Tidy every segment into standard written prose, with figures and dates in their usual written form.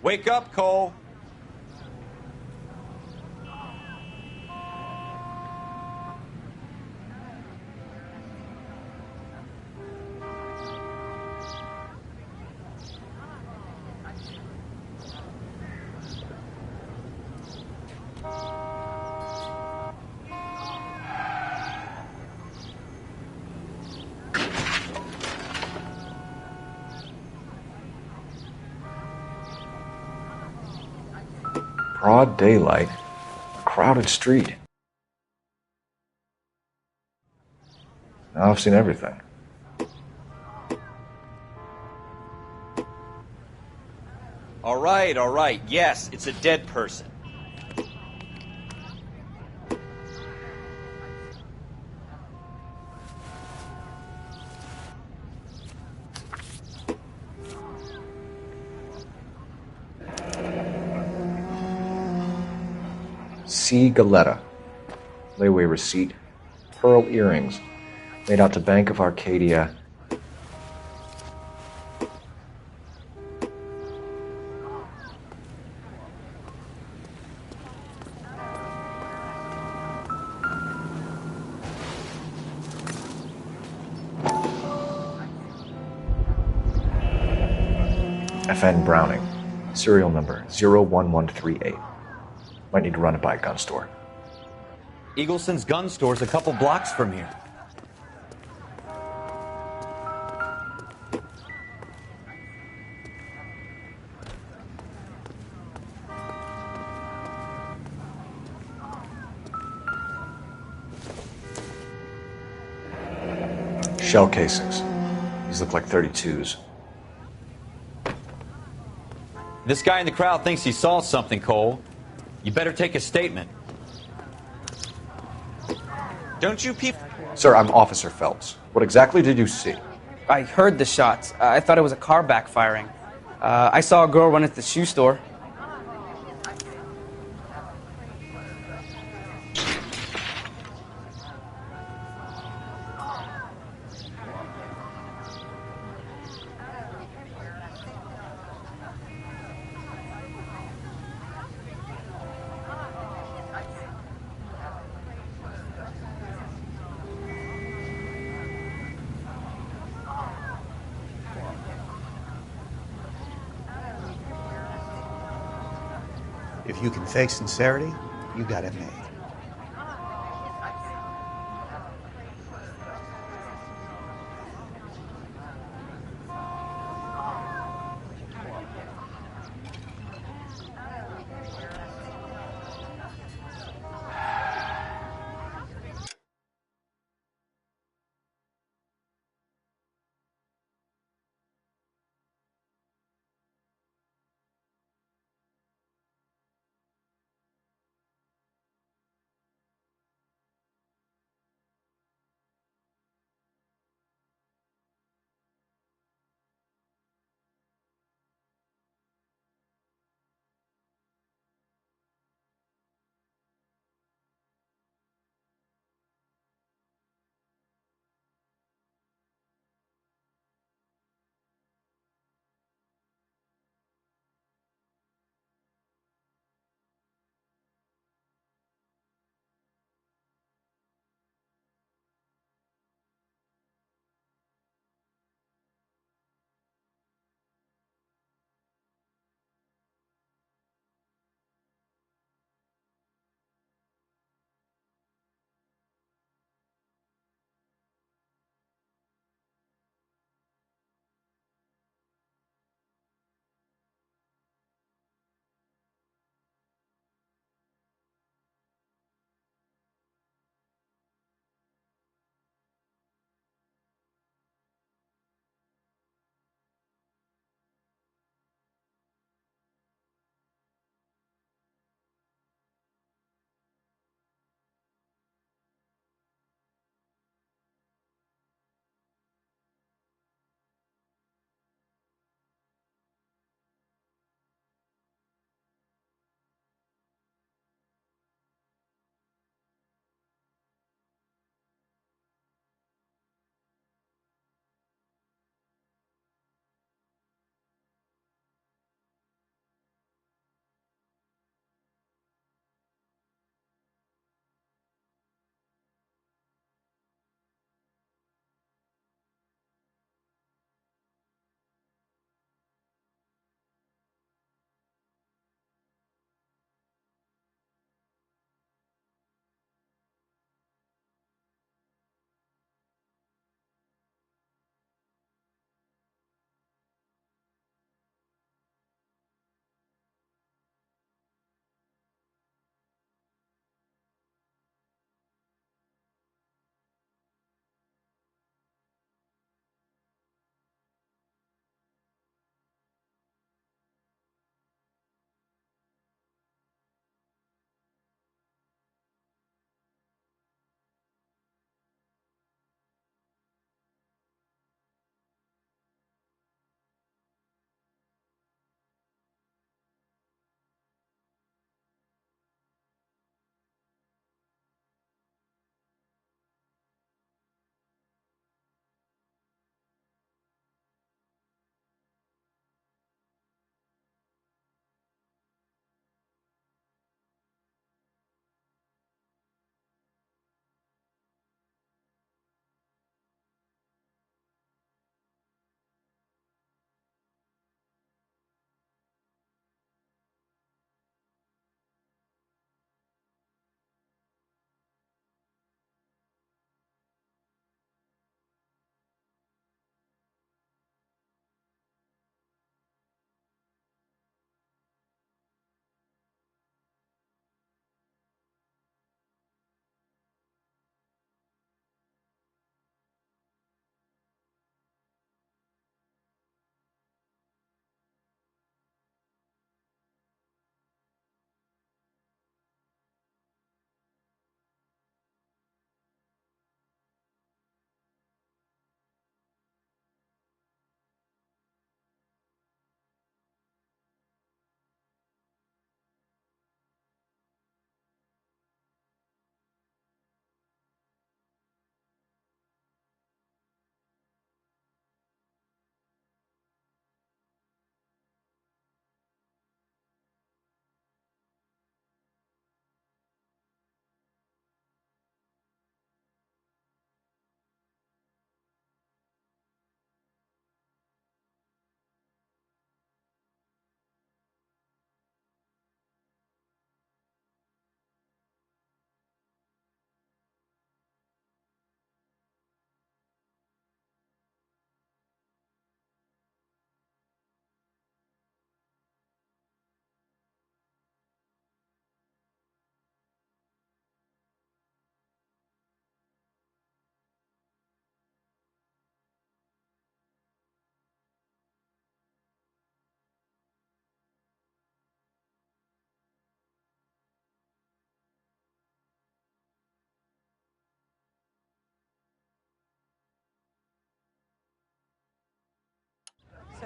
Wake up, Cole. Broad daylight, a crowded street. Now I've seen everything. All right. Yes, it's a dead person. C. Galetta. Layaway receipt. Pearl earrings. Made out to Bank of Arcadia. FN Browning. Serial number 01138. Might need to run it by a gun store. Eagleson's gun store's a couple blocks from here. Shell casings. These look like 32s. This guy in the crowd thinks he saw something, Cole. You better take a statement. Don't you people... Sir, I'm Officer Phelps. What exactly did you see? I heard the shots. I thought it was a car backfiring. I saw a girl run into the shoe store. If you can fake sincerity, you got it made.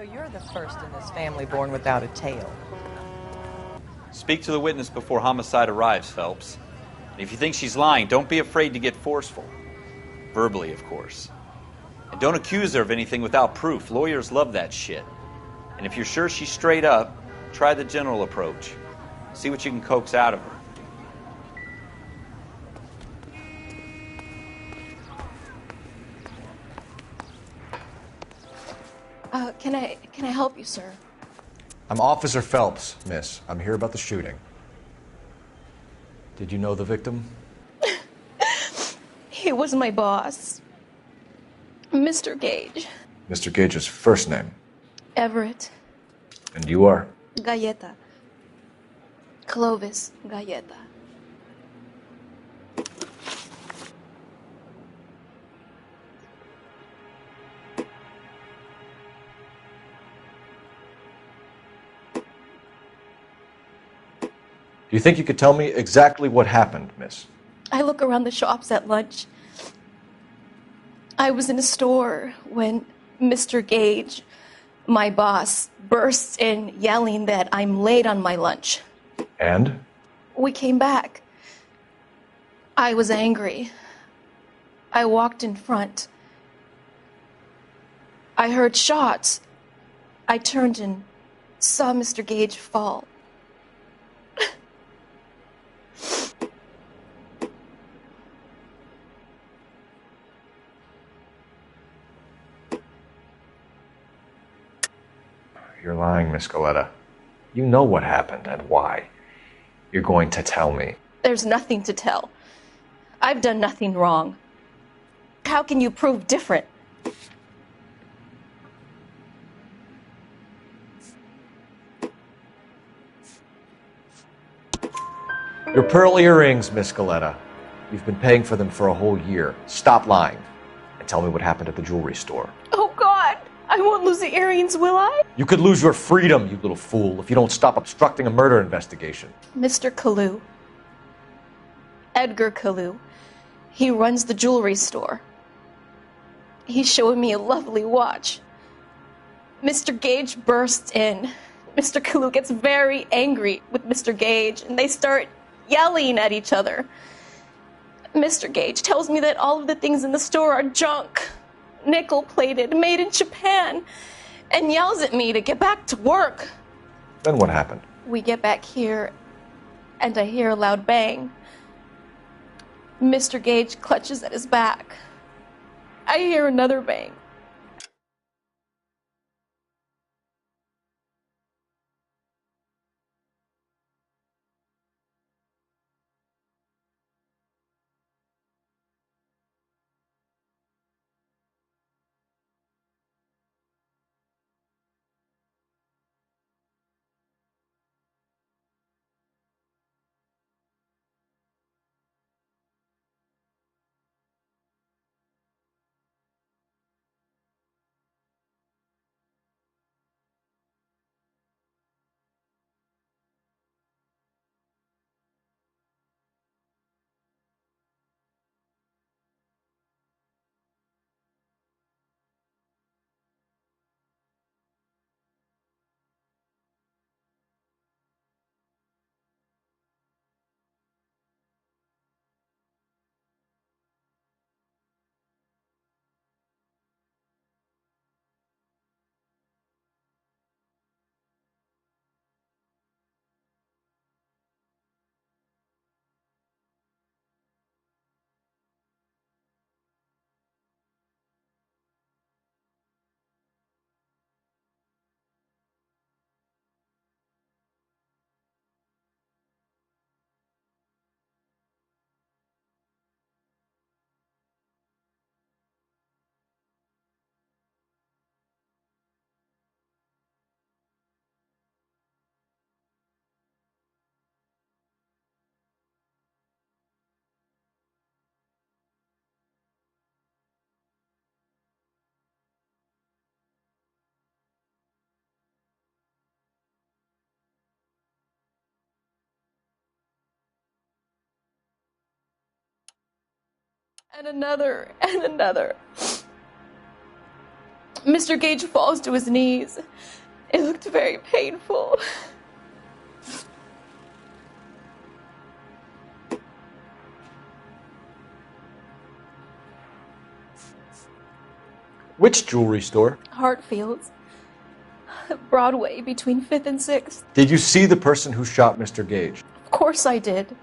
So you're the first in this family born without a tail. Speak to the witness before homicide arrives, Phelps. And if you think she's lying, don't be afraid to get forceful. Verbally, of course. And don't accuse her of anything without proof. Lawyers love that shit. And if you're sure she's straight up, try the general approach. See what you can coax out of her. Can I help you, sir? I'm Officer Phelps, miss. I'm here about the shooting. Did you know the victim? He was my boss, Mr. Gage. Mr. Gage's first name. Everett. And you are? Galleta. Clovis Galleta. Do you think you could tell me exactly what happened, miss? I look around the shops at lunch. I was in a store when Mr. Gage, my boss, bursts in yelling that I'm late on my lunch. And? We came back. I was angry. I walked in front. I heard shots. I turned and saw Mr. Gage fall. You're lying, Miss Galleta. You know what happened and why. You're going to tell me. There's nothing to tell. I've done nothing wrong. How can you prove different? Your pearl earrings, Miss Galleta. You've been paying for them for a whole year. Stop lying and tell me what happened at the jewelry store. Oh, God! I won't lose the earrings, will I? You could lose your freedom, you little fool, if you don't stop obstructing a murder investigation. Mr. Kalu. Edgar Kalu. He runs the jewelry store. He's showing me a lovely watch. Mr. Gage bursts in. Mr. Kalu gets very angry with Mr. Gage, and they start yelling at each other. Mr. Gage tells me that all of the things in the store are junk, nickel-plated, made in Japan, and yells at me to get back to work. Then what happened? We get back here, and I hear a loud bang. Mr. Gage clutches at his back. I hear another bang. And another, and another. Mr. Gage falls to his knees. It looked very painful. Which jewelry store? Hartfield's. Broadway, between 5th and 6th. Did you see the person who shot Mr. Gage? Of course I did.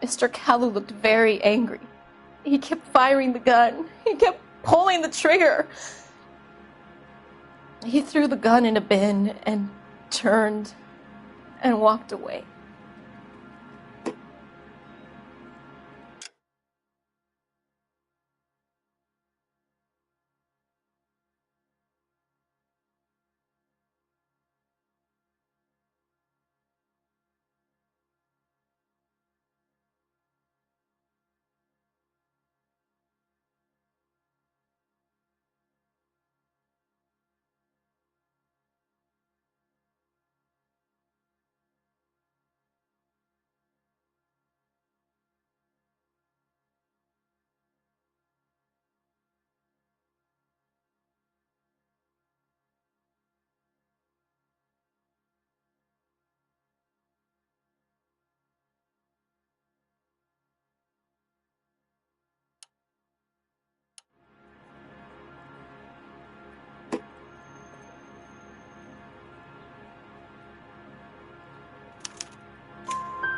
Mr. Kalu looked very angry. He kept firing the gun. He kept pulling the trigger. He threw the gun in a bin and turned and walked away.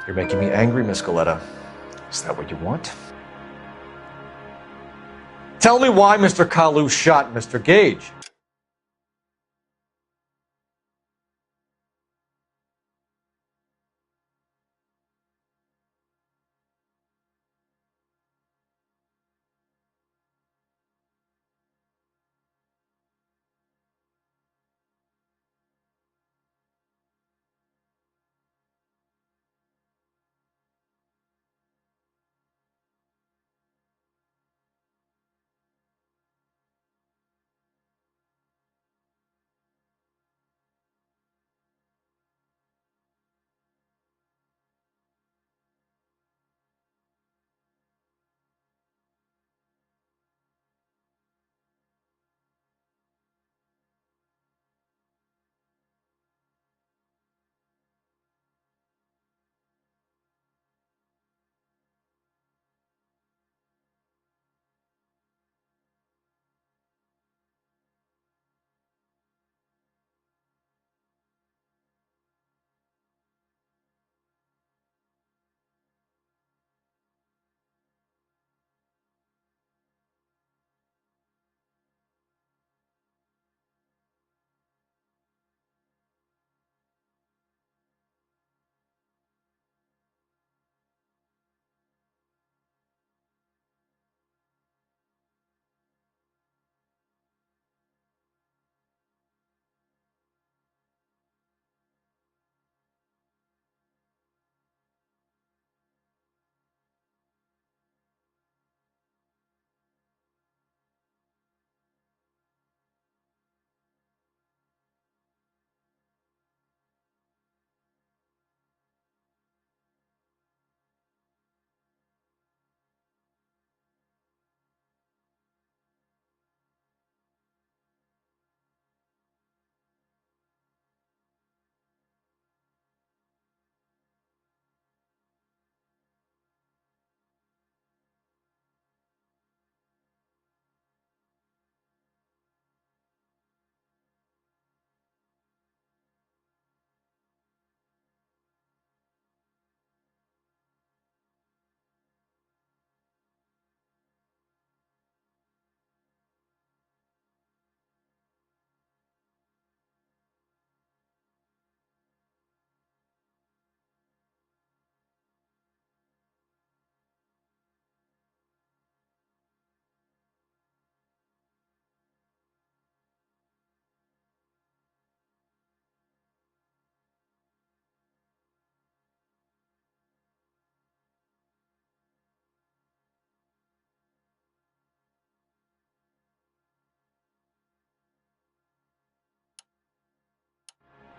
You're making me angry, Miss Galetta. Is that what you want? Tell me why Mr. Kalu shot Mr. Gage.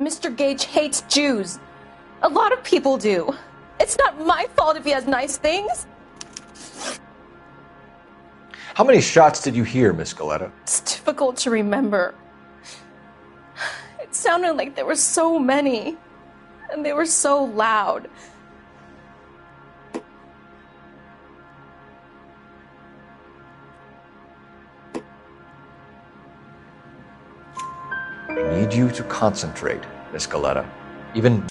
Mr. Gage hates Jews. A lot of people do. It's not my fault if he has nice things. How many shots did you hear, Miss Scaletta? It's difficult to remember. It sounded like there were so many, and they were so loud. I need you to concentrate, Miss Scaletta. Even...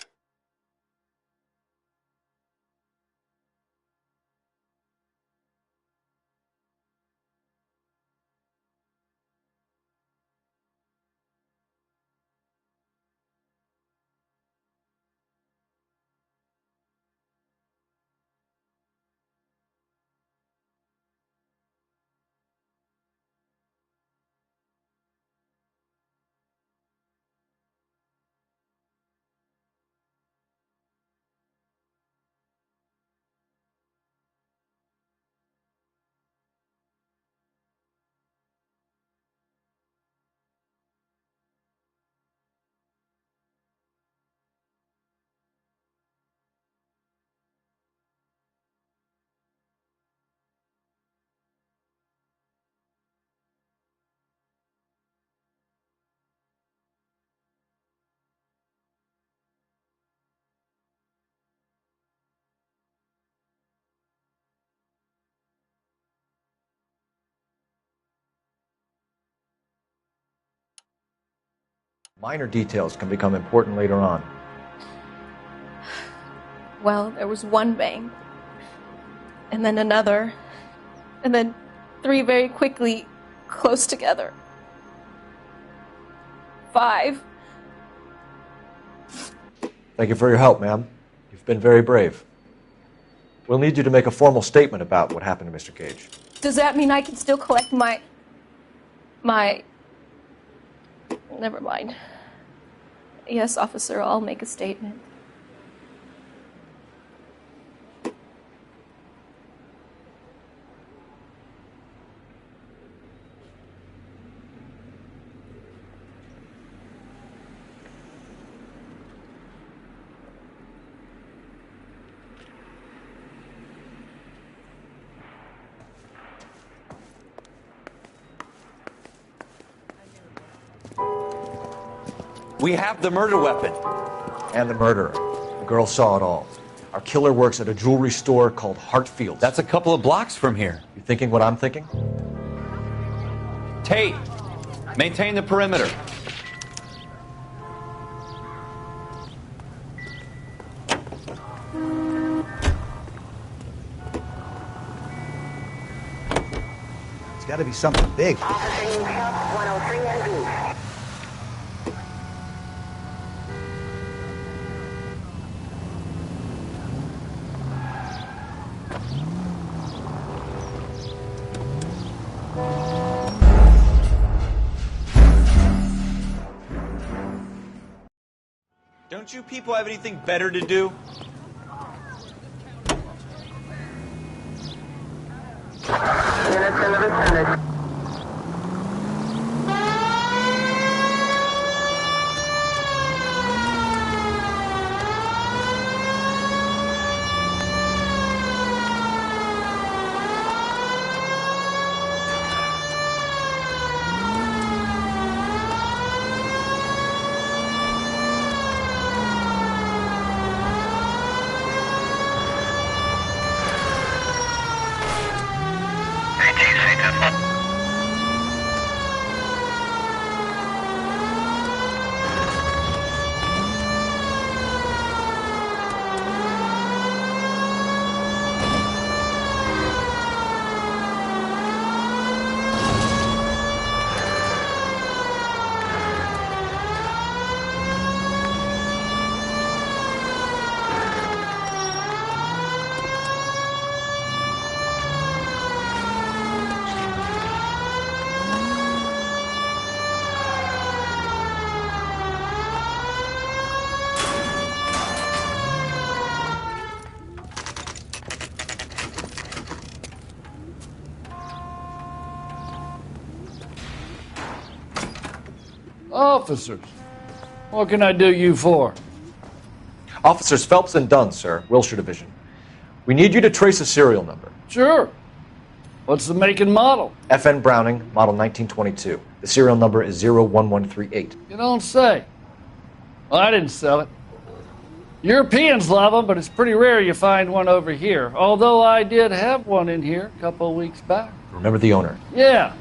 minor details can become important later on. Well, there was one bang, and then another, and then 3 very quickly, close together. 5. Thank you for your help, ma'am. You've been very brave. We'll need you to make a formal statement about what happened to Mr. Gage. Does that mean I can still collect my... Never mind. Yes, officer, I'll make a statement. We have the murder weapon. And the murderer. The girl saw it all. Our killer works at a jewelry store called Hartfield. That's a couple of blocks from here. You thinking what I'm thinking? Tate, maintain the perimeter. It's got to be something big. Officer New Health 103 NB. Don't you people have anything better to do? Units in the vicinity. Officers, what can I do you for? Officers Phelps and Dunn, sir, Wilshire Division. We need you to trace a serial number. Sure. What's the make and model? FN Browning, model 1922. The serial number is 01138. You don't say. Well, I didn't sell it. Europeans love them, but it's pretty rare you find one over here. Although I did have one in here a couple of weeks back. Remember the owner? Yeah.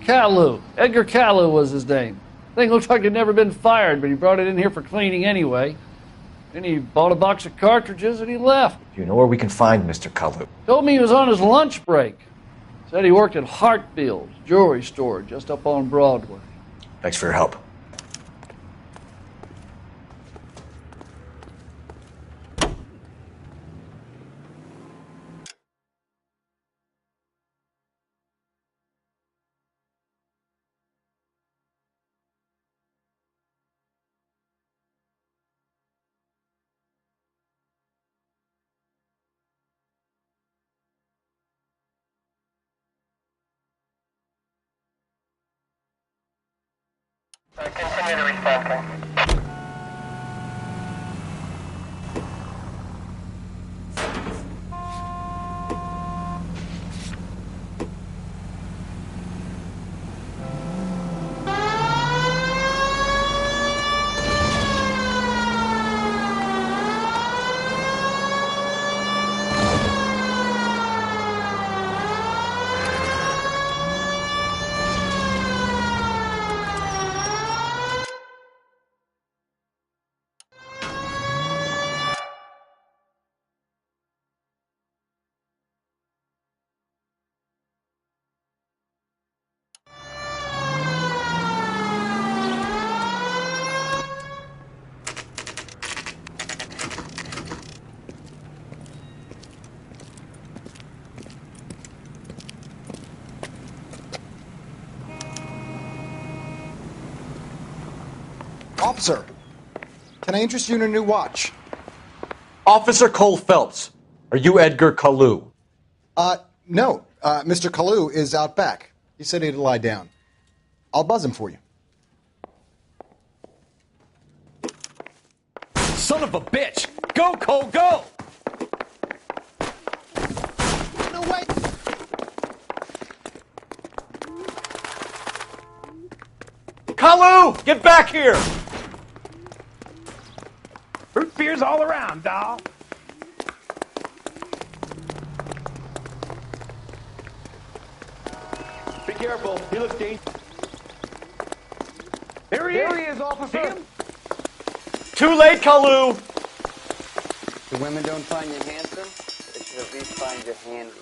Kalu. Edgar Kalu was his name. Thing looks like he'd never been fired, but he brought it in here for cleaning anyway. Then he bought a box of cartridges and he left. Do you know where we can find Mr. Kalu? Told me he was on his lunch break. Said he worked at Hartfield's jewelry store just up on Broadway. Thanks for your help. Continue to respond. Officer, can I interest you in a new watch? Officer Cole Phelps, are you Edgar Kalu? No. Mr. Kalu is out back. He said he'd lie down. I'll buzz him for you. Son of a bitch! Go, Cole, go! No, wait! Kalu! Get back here! Root beers all around, doll. Be careful. He looks dangerous. There he is, officer. Too late, Kalu! The women don't find you handsome, they should at least find you handy.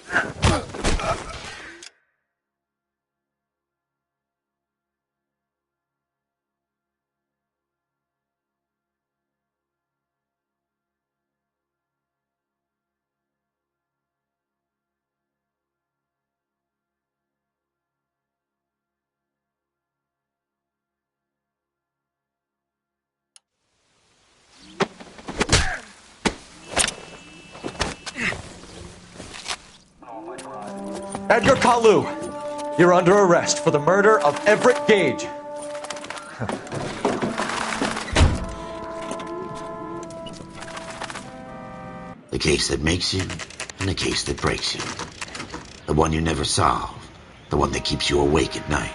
Edgar Kalu, you're under arrest for the murder of Everett Gage. The case that makes you, and the case that breaks you. The one you never solve, the one that keeps you awake at night.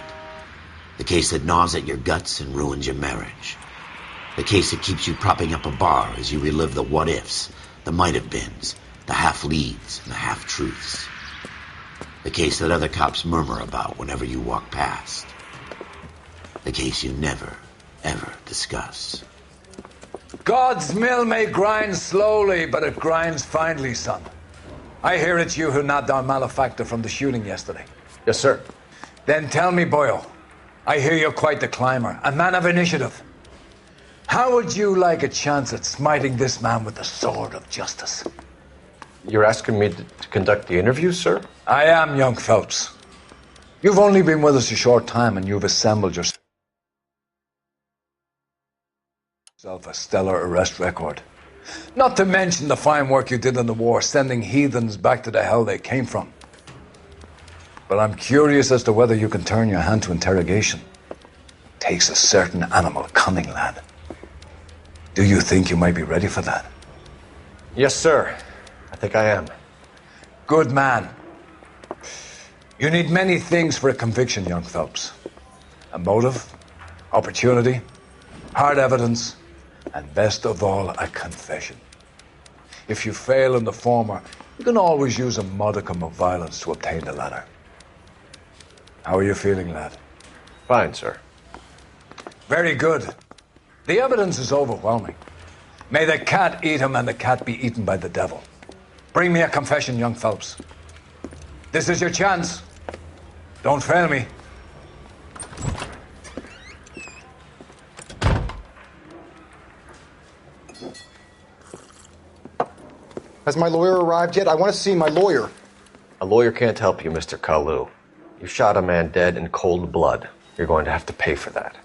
The case that gnaws at your guts and ruins your marriage. The case that keeps you propping up a bar as you relive the what-ifs, the might-have-beens, the half-leads, and the half-truths. The case that other cops murmur about whenever you walk past. The case you never, ever discuss. God's mill may grind slowly, but it grinds finely, son. I hear it's you who nabbed our malefactor from the shooting yesterday. Yes, sir. Then tell me, Boyle, I hear you're quite the climber, a man of initiative. How would you like a chance at smiting this man with the sword of justice? You're asking me to conduct the interview, sir? I am, young Phelps. You've only been with us a short time, and you've assembled yourself a stellar arrest record. Not to mention the fine work you did in the war, sending heathens back to the hell they came from. But I'm curious as to whether you can turn your hand to interrogation. Takes a certain animal cunning, lad. Do you think you might be ready for that? Yes, sir. I think I am. Good man. You need many things for a conviction, young Phelps. A motive, opportunity, hard evidence, and best of all, a confession. If you fail in the former, you can always use a modicum of violence to obtain the latter. How are you feeling, lad? Fine, sir. Very good. The evidence is overwhelming. May the cat eat him and the cat be eaten by the devil. Bring me a confession, young Phelps. This is your chance. Don't fail me. Has my lawyer arrived yet? I want to see my lawyer. A lawyer can't help you, Mr. Kalu. You shot a man dead in cold blood. You're going to have to pay for that.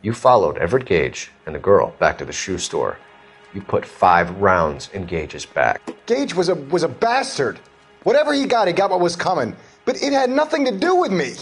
You followed Everett Gage and the girl back to the shoe store. You put 5 rounds in Gage's back. Gage was a bastard. Whatever he got what was coming. But it had nothing to do with me.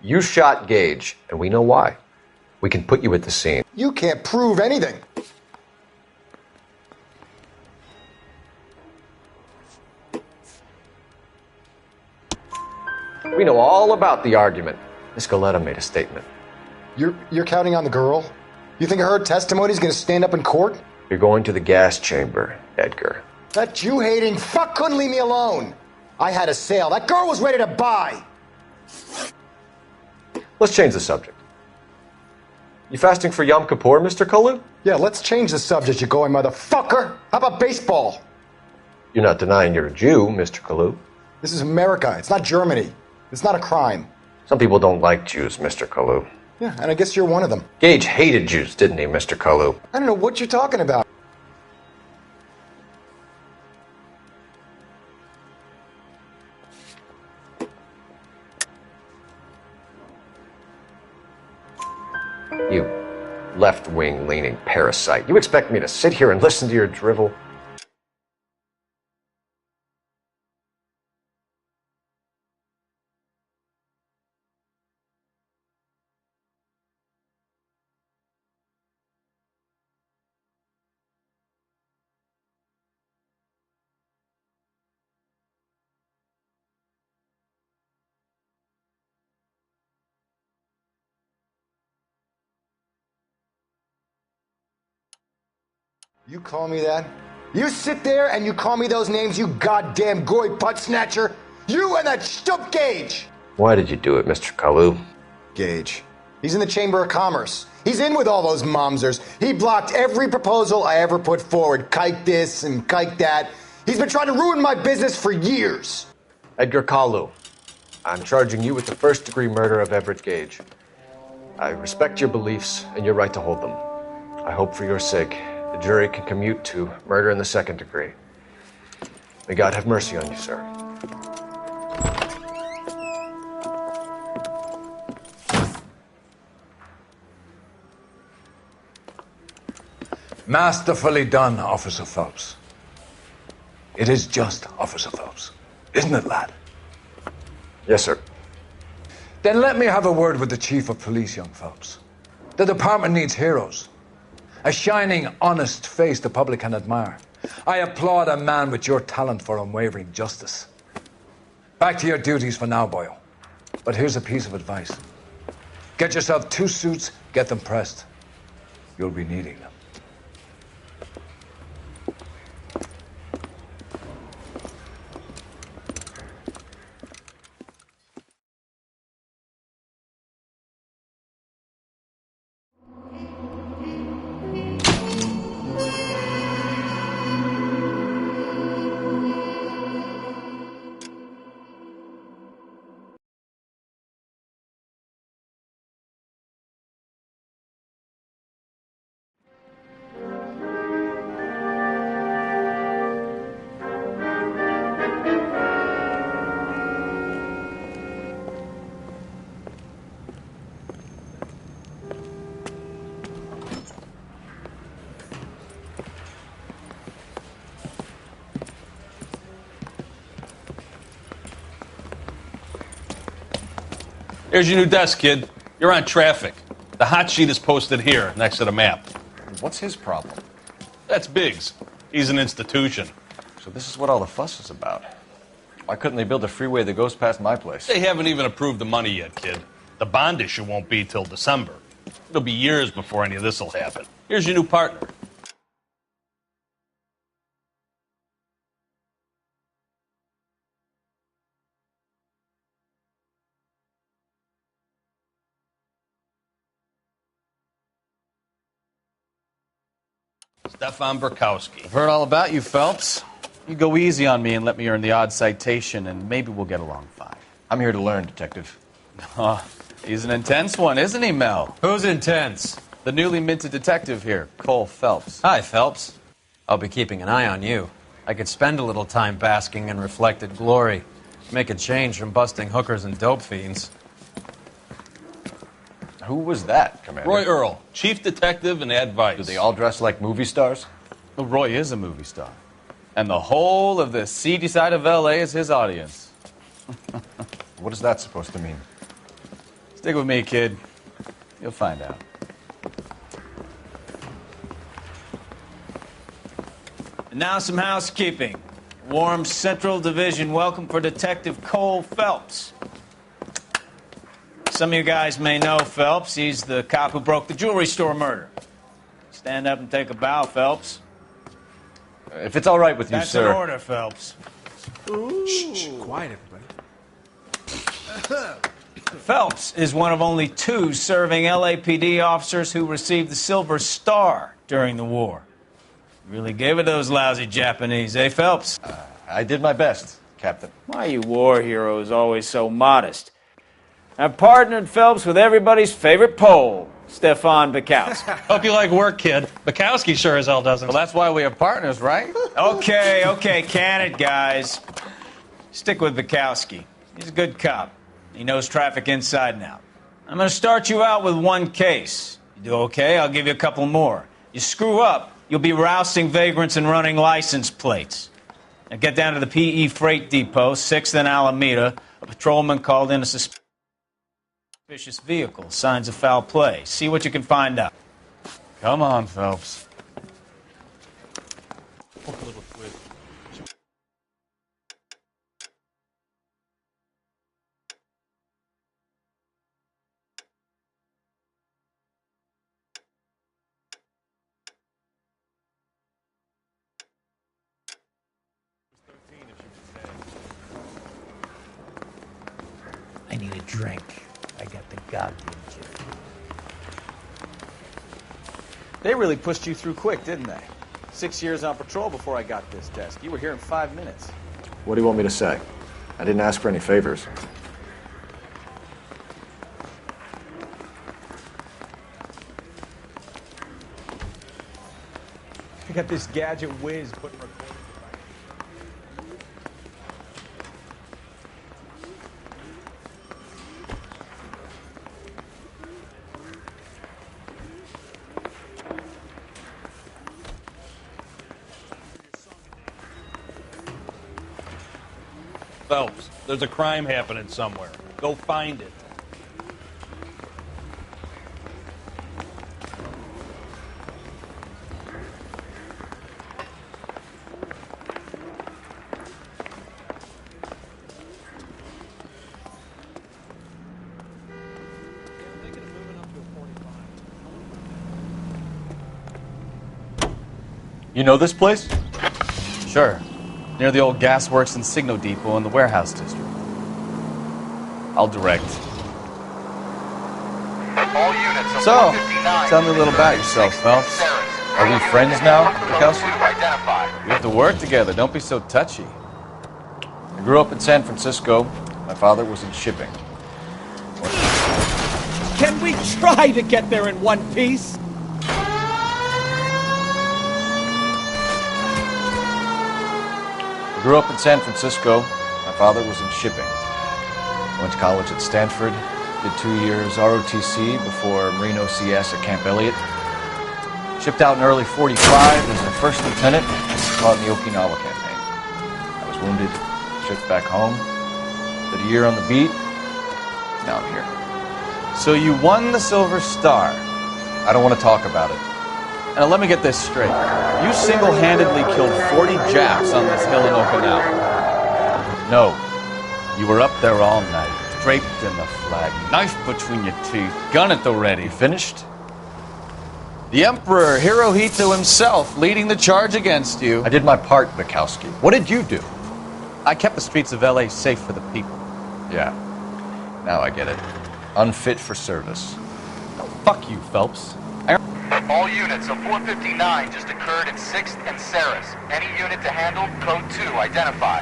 You shot Gage, and we know why. We can put you at the scene. You can't prove anything. We know all about the argument. Miss Goleta made a statement. You're counting on the girl? You think her testimony is going to stand up in court? You're going to the gas chamber, Edgar. That Jew-hating fuck couldn't leave me alone. I had a sale. That girl was ready to buy. Let's change the subject. You fasting for Yom Kippur, Mr. Kalu? Yeah, let's change the subject, you going motherfucker. How about baseball? You're not denying you're a Jew, Mr. Kalu. This is America. It's not Germany. It's not a crime. Some people don't like Jews, Mr. Kalu. Yeah, and I guess you're one of them. Gage hated Jews, didn't he, Mr. Kalu? I don't know what you're talking about. You left-wing leaning parasite. You expect me to sit here and listen to your drivel? You call me that? You sit there and you call me those names, you goddamn goy butt snatcher? You and that stup Gage! Why did you do it, Mr. Kalu? Gage. He's in the Chamber of Commerce. He's in with all those momsers. He blocked every proposal I ever put forward. Kike this and kike that. He's been trying to ruin my business for years. Edgar Kalu, I'm charging you with the first-degree murder of Everett Gage. I respect your beliefs and your right to hold them. I hope for your sake the jury can commute to murder in the second degree. May God have mercy on you, sir. Masterfully done, Officer Phelps. It is just Officer Phelps. Isn't it, lad? Yes, sir. Then let me have a word with the Chief of Police, young Phelps. The department needs heroes. A shining, honest face the public can admire. I applaud a man with your talent for unwavering justice. Back to your duties for now, Boyle. But here's a piece of advice. Get yourself 2 suits, get them pressed. You'll be needing them. Here's your new desk, kid. You're on traffic. The hot sheet is posted here, next to the map. What's his problem? That's Biggs. He's an institution. So this is what all the fuss is about. Why couldn't they build a freeway that goes past my place? They haven't even approved the money yet, kid. The bond issue won't be till December. It'll be years before any of this will happen. Here's your new partner. Stefan Burkowski. I've heard all about you, Phelps. You go easy on me and let me earn the odd citation, and maybe we'll get along fine. I'm here to learn, Detective. He's an intense one, isn't he, Mel? Who's intense? The newly minted detective here, Cole Phelps. Hi, Phelps. I'll be keeping an eye on you. I could spend a little time basking in reflected glory. Make a change from busting hookers and dope fiends. Who was that, Commander? Roy Earl, chief detective and advice. Do they all dress like movie stars? Well, Roy is a movie star. And the whole of the seedy side of L.A. is his audience. What is that supposed to mean? Stick with me, kid. You'll find out. And now some housekeeping. Warm Central Division welcome for Detective Cole Phelps. Some of you guys may know Phelps. He's the cop who broke the jewelry store murder. Stand up and take a bow, Phelps. If it's all right with you, That's sir. an order, Phelps. Shh, quiet, everybody. Phelps is one of only 2 serving LAPD officers who received the Silver Star during the war. Really gave it those lousy Japanese, eh, Phelps? I did my best, Captain. Why you war heroes always so modest? I've partnered Phelps with everybody's favorite Pole, Stefan Bukowski. Hope you like work, kid. Bukowski sure as hell doesn't. Well, that's why we have partners, right? Okay, can it, guys. Stick with Bukowski. He's a good cop. He knows traffic inside and out. I'm going to start you out with 1 case. You do okay, I'll give you a couple more. You screw up, you'll be rousting vagrants and running license plates. Now get down to the PE Freight Depot, 6th and Alameda. A patrolman called in a suspicious vehicle, signs of foul play. See what you can find out. Come on, Phelps. I need a drink. I got the goddamn chip. They really pushed you through quick, didn't they? 6 years on patrol before I got this desk. You were here in 5 minutes. What do you want me to say? I didn't ask for any favors. I got this gadget whiz putting recording. Phelps, there's a crime happening somewhere. Go find it. You know this place? Sure. Near the old gasworks and Signo Depot in the warehouse district. I'll direct. All units So, tell me a little about yourself, Phelps. Are we friends now, Bukowski? We have to work together. Don't be so touchy. I grew up in San Francisco. My father was in shipping. Can we try to get there in one piece? I grew up in San Francisco. My father was in shipping. Went to college at Stanford. Did 2 years ROTC before Marine OCS at Camp Elliott. Shipped out in early 45 as a first lieutenant, fought in the Okinawa campaign. I was wounded, shipped back home. Did a year on the beat. Now I'm here. So you won the Silver Star. I don't want to talk about it. And let me get this straight. You single-handedly killed 40 Japs on this hill in Okinawa. No. You were up there all night, draped in the flag, knife between your teeth, gun at the ready. Finished? The Emperor Hirohito himself leading the charge against you. I did my part, Bukowski. What did you do? I kept the streets of L.A. safe for the people. Yeah. Now I get it. Unfit for service. Fuck you, Phelps. All units, a 459 just occurred in 6th and Saris. Any unit to handle, code 2, identify.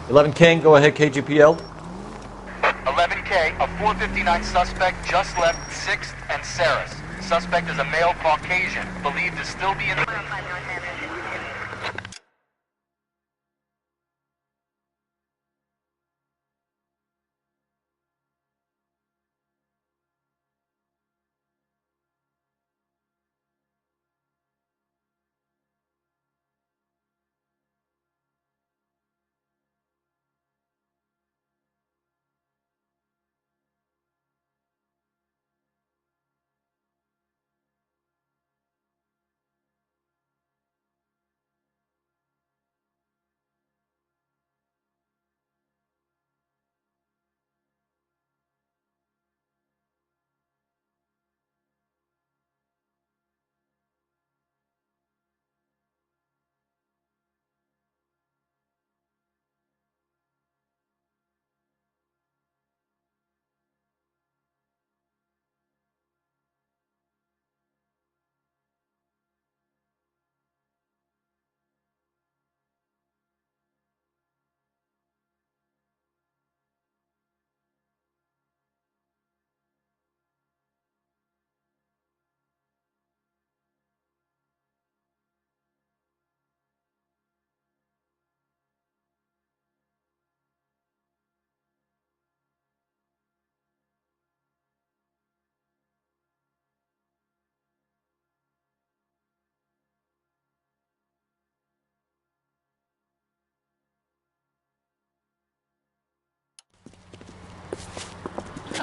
11 King, go ahead, KGPL. 11K, a 459 suspect just left 6th and Saris. Suspect is a male Caucasian, believed to still be in the...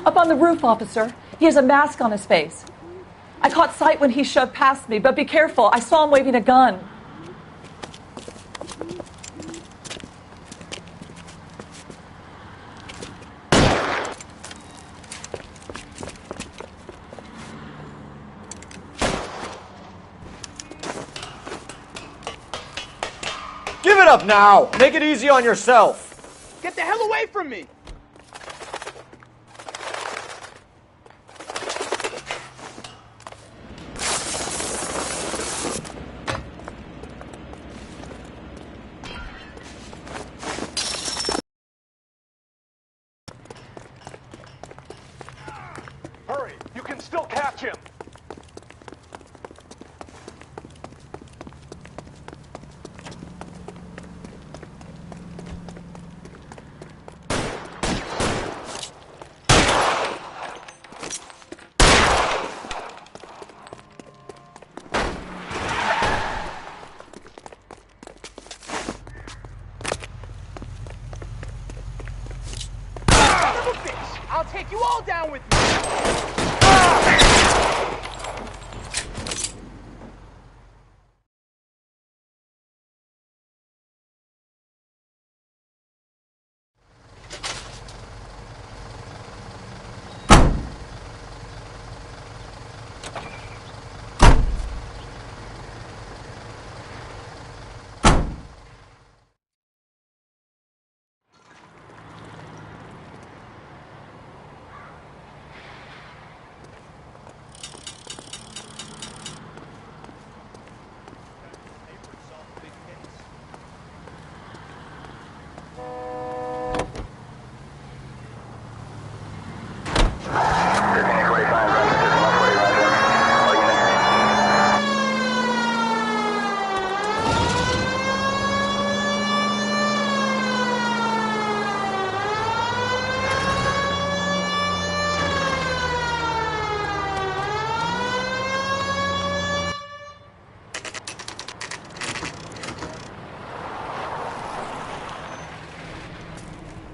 Up on the roof, officer. He has a mask on his face. I caught sight when he shoved past me, but be careful. I saw him waving a gun. Give it up now! Make it easy on yourself! Get the hell away from me! Hurry! You can still catch him! I'll take you all down with me!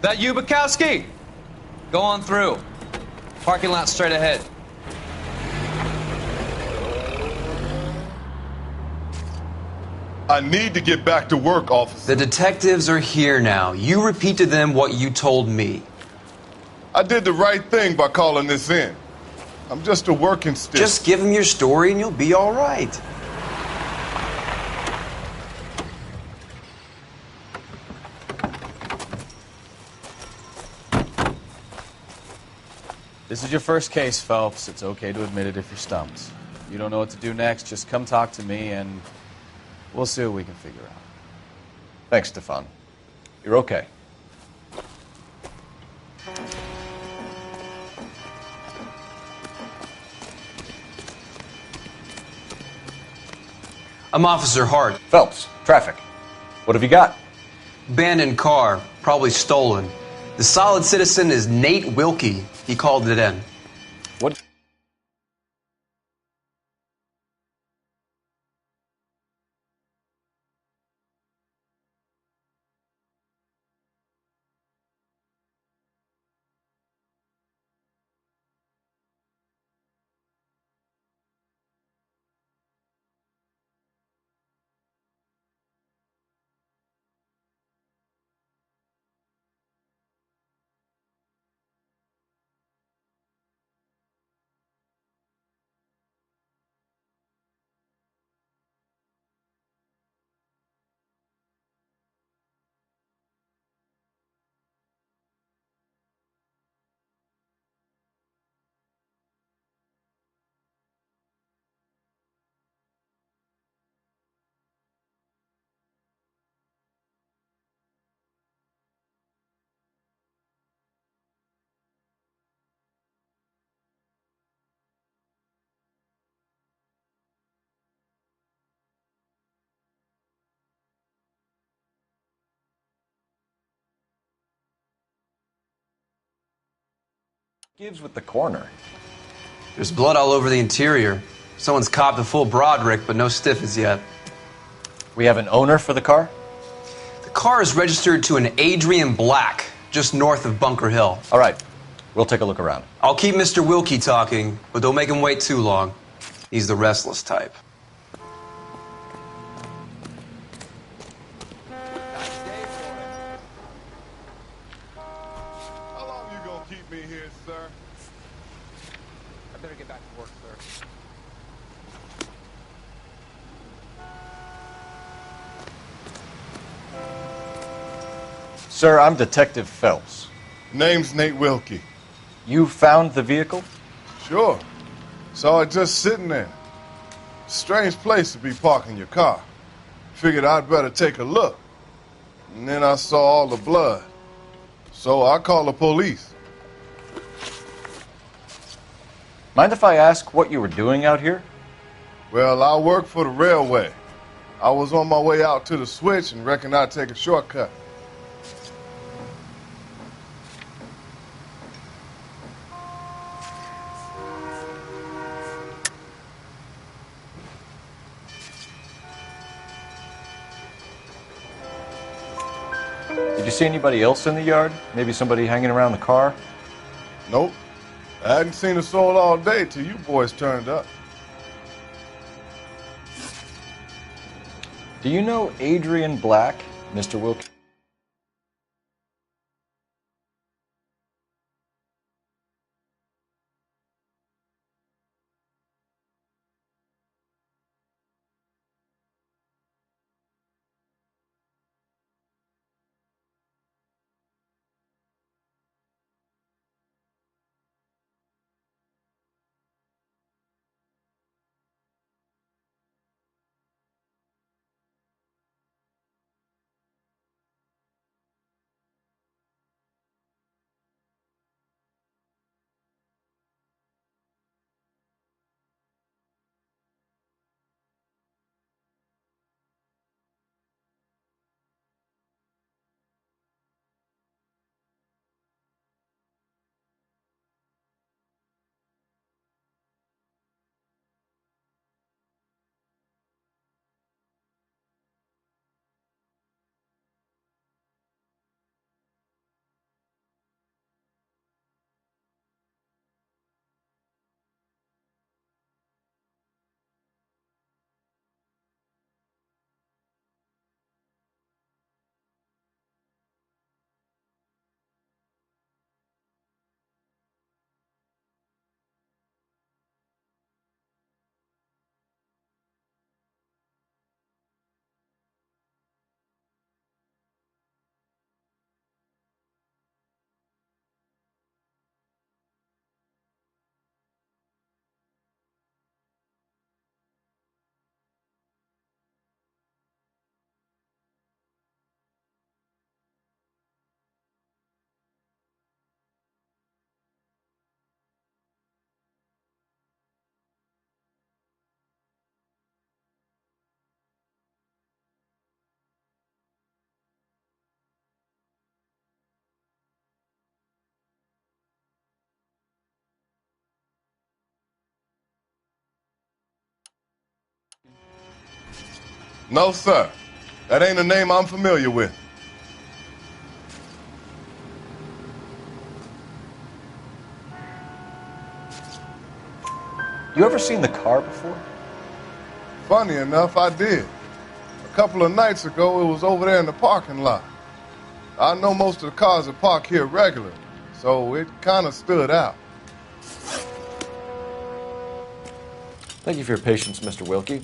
That you, Bukowski? Go on through. Parking lot straight ahead. I need to get back to work, officer. The detectives are here now. You repeat to them what you told me. I did the right thing by calling this in. I'm just a working stick. Just give them your story and you'll be all right. This is your first case, Phelps. It's okay to admit it if you're stumped. You don't know what to do next, just come talk to me and we'll see what we can figure out. Thanks, Stefan. You're okay. I'm Officer Hart. Phelps, traffic. What have you got? Abandoned car, probably stolen. The solid citizen is Nate Wilkie. He called it in. What? Gives with the coroner. There's blood all over the interior. Someone's copped a full Broderick, but no stiff as yet. We have an owner for the car? The car is registered to an Adrian Black, just north of Bunker Hill. All right. We'll take a look around. I'll keep Mr. Wilkie talking, but don't make him wait too long. He's the restless type. How long you gonna keep me here, sir? I better get back to work, sir. Sir, I'm Detective Phelps. Name's Nate Wilkie. You found the vehicle? Sure. Saw it just sitting there. Strange place to be parking your car. Figured I'd better take a look. And then I saw all the blood. So I called the police. Mind if I ask what you were doing out here? Well, I work for the railway. I was on my way out to the switch and reckoned I'd take a shortcut. Did you see anybody else in the yard? Maybe somebody hanging around the car? Nope. I hadn't seen a soul all day till you boys turned up. Do you know Adrian Black, Mr. Wilkie? No, sir. That ain't a name I'm familiar with. You ever seen the car before? Funny enough, I did. A couple of nights ago, it was over there in the parking lot. I know most of the cars that park here regularly, so it kind of stood out. Thank you for your patience, Mr. Wilkie.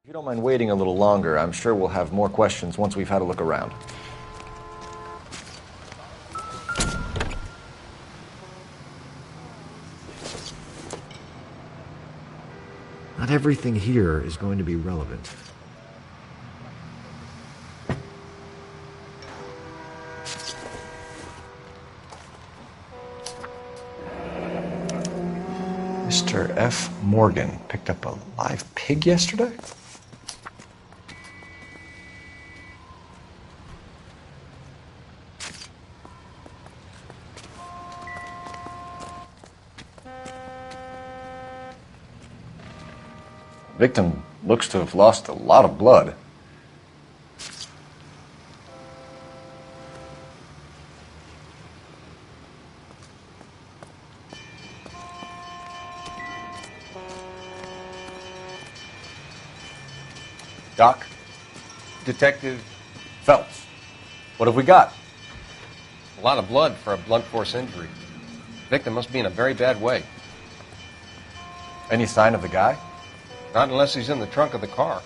If you don't mind waiting a little longer, I'm sure we'll have more questions once we've had a look around. Not everything here is going to be relevant. Mr. F. Morgan picked up a live pig yesterday? Victim looks to have lost a lot of blood. Doc? Detective Phelps. What have we got? A lot of blood for a blunt force injury. Victim must be in a very bad way. Any sign of the guy? Not unless he's in the trunk of the car.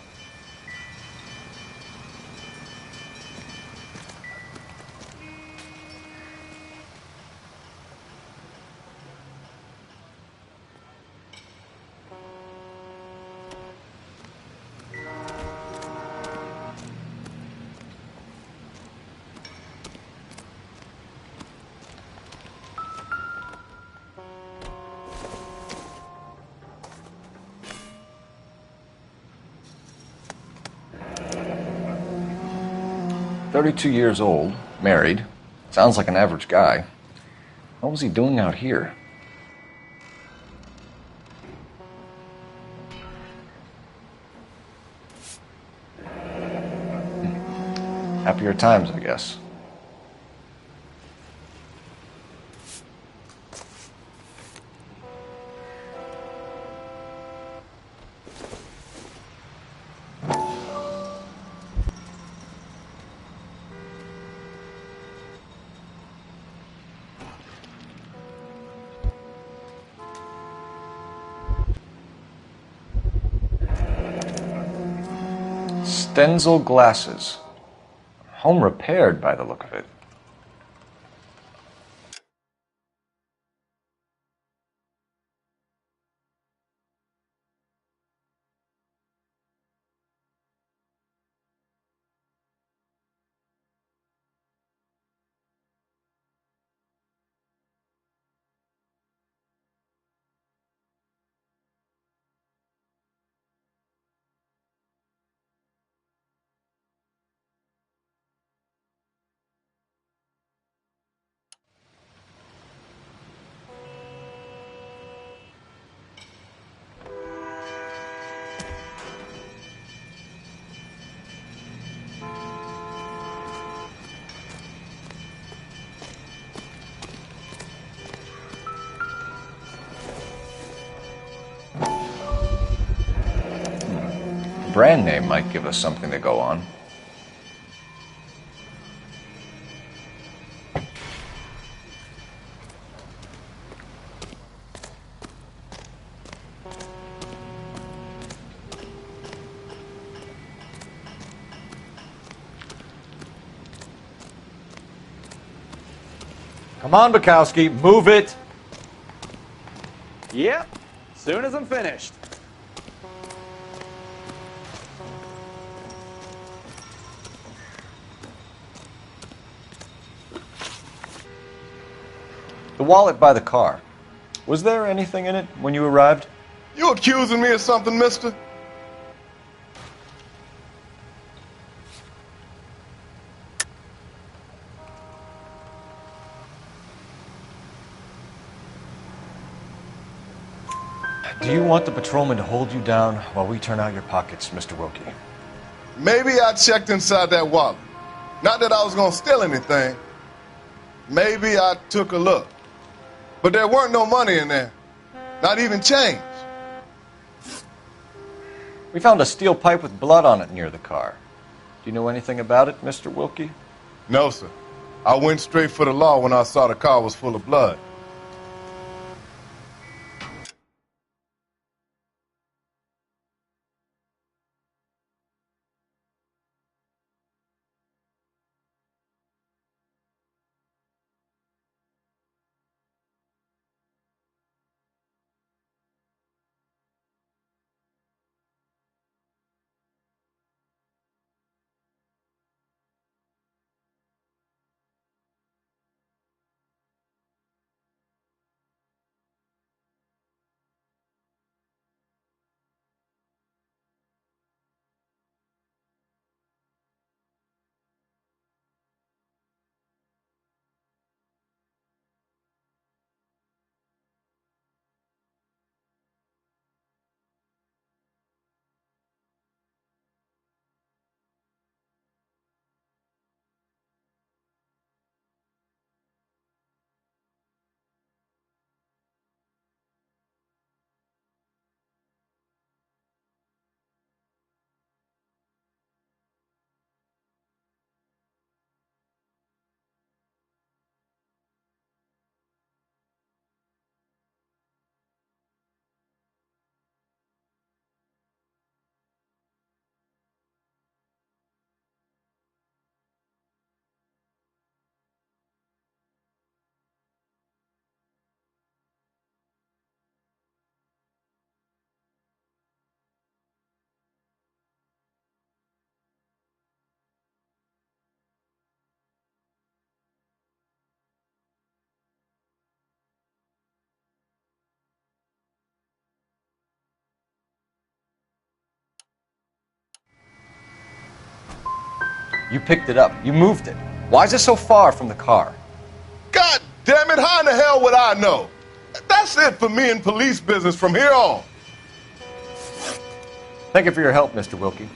"32 years old, married. Sounds like an average guy. What was he doing out here?" Happier times, I guess. Stenzel glasses. Home repaired by the look of it. Brand name might give us something to go on. Come on, Bukowski, move it. Yep, soon as I'm finished. The wallet by the car. Was there anything in it when you arrived? You accusing me of something, mister? Do you want the patrolman to hold you down while we turn out your pockets, Mr. Wilkie? Maybe I checked inside that wallet. Not that I was gonna steal anything. Maybe I took a look. But there weren't no money in there. Not even change. We found a steel pipe with blood on it near the car. Do you know anything about it, Mr. Wilkie? No, sir. I went straight for the law when I saw the car was full of blood. You picked it up. You moved it. Why is it so far from the car? God damn it, how in the hell would I know? That's it for me in police business from here on. Thank you for your help, Mr. Wilkie.